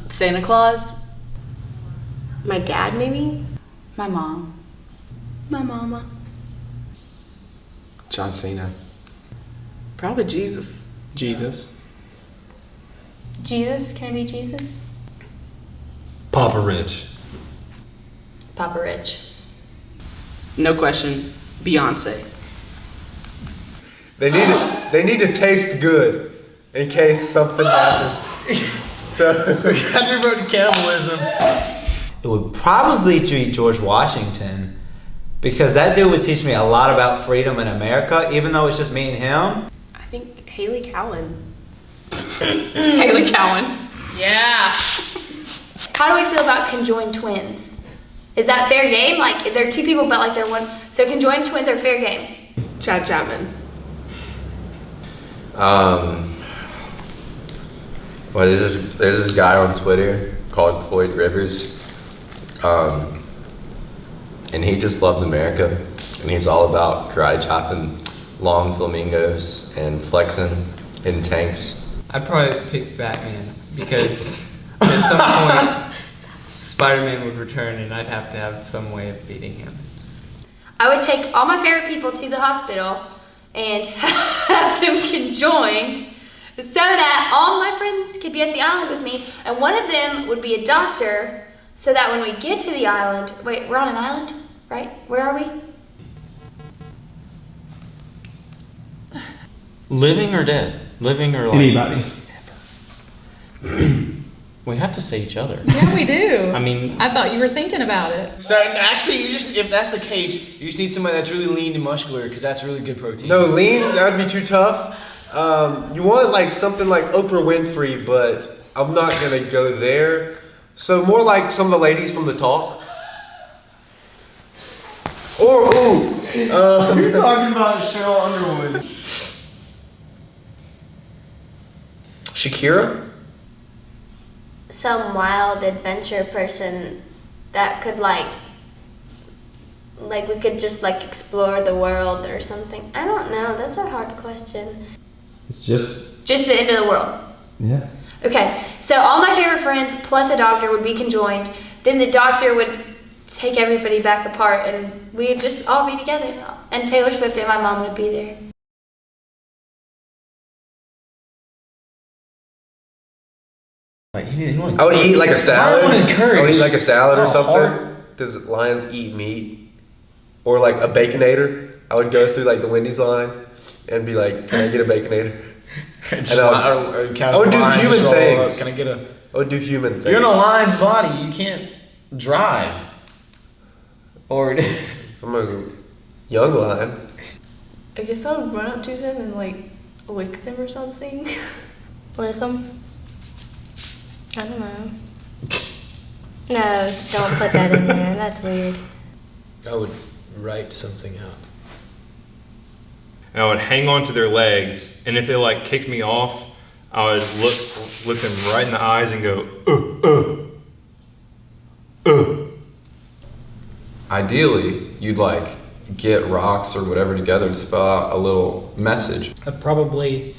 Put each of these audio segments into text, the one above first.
Santa Claus? My dad, maybe? My mom. My mama. John Cena. Probably Jesus. Jesus. Jesus? Can it be Jesus? Papa Rich. Papa Rich. No question, Beyonce. They need to taste good in case something happens. So We got to vote cannibalism. It would probably be George Washington, because that dude would teach me a lot about freedom in America, even though it's just me and him. I think Haley Cowan. Haley Cowan. Yeah. How do we feel about conjoined twins? Is that fair game? Like, they're two people, but like they're one. So conjoined twins are fair game. Chad Chapman. Well, there's this guy on Twitter called Floyd Rivers, and he just loves America, and he's all about karate chopping long flamingos and flexing in tanks. I'd probably pick Batman because at some point Spider-Man would return and I'd have to have some way of beating him. I would take all my favorite people to the hospital and have them conjoined so that all my friends could be at the island with me, and one of them would be a doctor, so that when we get to the island, wait, we're on an island, right? Where are we? Living or dead? Living or like Anybody. We have to say each other. Yeah, we do. I mean, I thought you were thinking about it. So actually, if that's the case, you just need somebody that's really lean and muscular because that's really good protein. no, lean, that would be too tough. You want like something like Oprah Winfrey, but I'm not gonna go there. So more like some of the ladies from The Talk. Or You're talking about Cheryl Underwood. Shakira? Some wild adventure person that could like we could just like explore the world or something. I don't know, that's a hard question. It's just The end of the world. yeah. Okay, so all my favorite friends plus a doctor would be conjoined. Then the doctor would take everybody back apart and we'd just all be together. And Taylor Swift and my mom would be there. I would eat like a salad. I would encourage I would eat like a salad or a something. hard- Because lions eat meat. Or like a Baconator. I would go through like the Wendy's line and be like, can I get a Baconator? I would do human things. Can I get a? I would do human things. You're in a lion's body. You can't drive. Or I'm a young lion. I guess I would run up to them and like lick them or something. Lick them? I don't know. No, don't put that in there. That's weird. I would write something out. And I would hang on to their legs, and if they like kicked me off, I would look them right in the eyes and go, Ideally, you'd like get rocks or whatever together to spell out a little message. I'd probably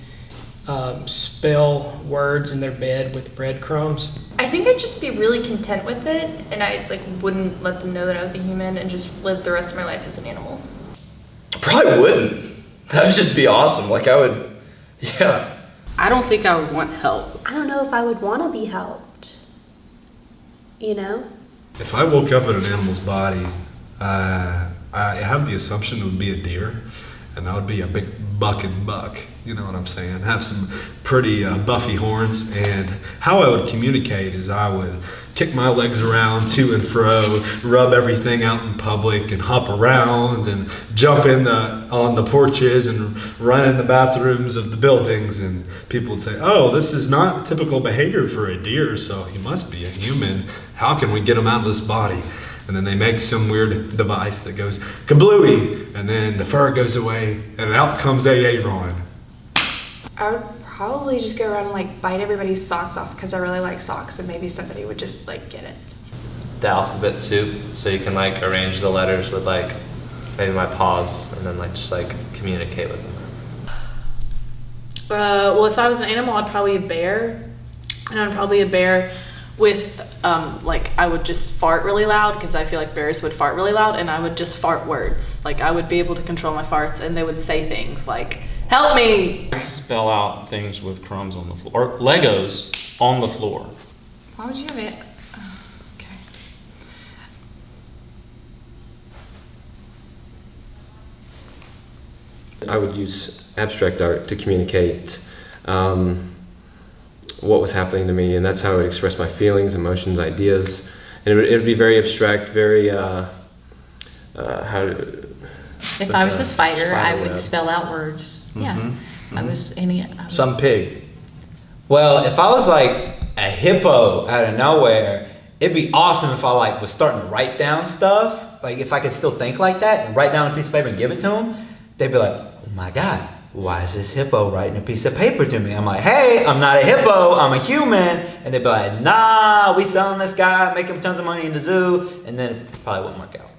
spell words in their bed with breadcrumbs. I think I'd just be really content with it, and I like wouldn't let them know that I was a human and just live the rest of my life as an animal. Probably wouldn't. That would just be awesome. Like I would, yeah. I don't think I would want help. I don't know if I would want to be helped. You know? If I woke up in an animal's body, I have the assumption it would be a deer, and I would be a big bucking buck. You know what I'm saying? Have some pretty buffy horns. And how I would communicate is I would kick my legs around to and fro, rub everything out in public, and hop around and jump on the porches and run in the bathrooms of the buildings. And people would say, "Oh, this is not typical behavior for a deer, so he must be a human. How can we get him out of this body?" And then they make some weird device that goes kablooey, and then the fur goes away, and out comes Aaron. I would probably just go around and like bite everybody's socks off because I really like socks, and maybe somebody would just like get it. The alphabet soup, so you can like arrange the letters with like maybe my paws, and then like just like communicate with them. Well, if I was an animal, I'd probably a bear, and I'd probably a bear with like I would just fart really loud because I feel like bears would fart really loud, and I would just fart words. Like I would be able to control my farts, and they would say things like, "Help me!" I'd spell out things with crumbs on the floor, or Legos on the floor. Why would you have it? Oh, okay. I would use abstract art to communicate what was happening to me, and that's how I would express my feelings, emotions, ideas. And it would be very abstract, very If I was a spider, I would spell out words. Yeah. I was any. Some pig. Well, if I was like a hippo out of nowhere, it'd be awesome if I like was starting to write down stuff. Like if I could still think like that and write down a piece of paper and give it to them, they'd be like, "Oh my God, why is this hippo writing a piece of paper to me?" I'm like, "Hey, I'm not a hippo, I'm a human." And they'd be like, "Nah, we selling this guy, making tons of money in the zoo," and then it probably wouldn't work out.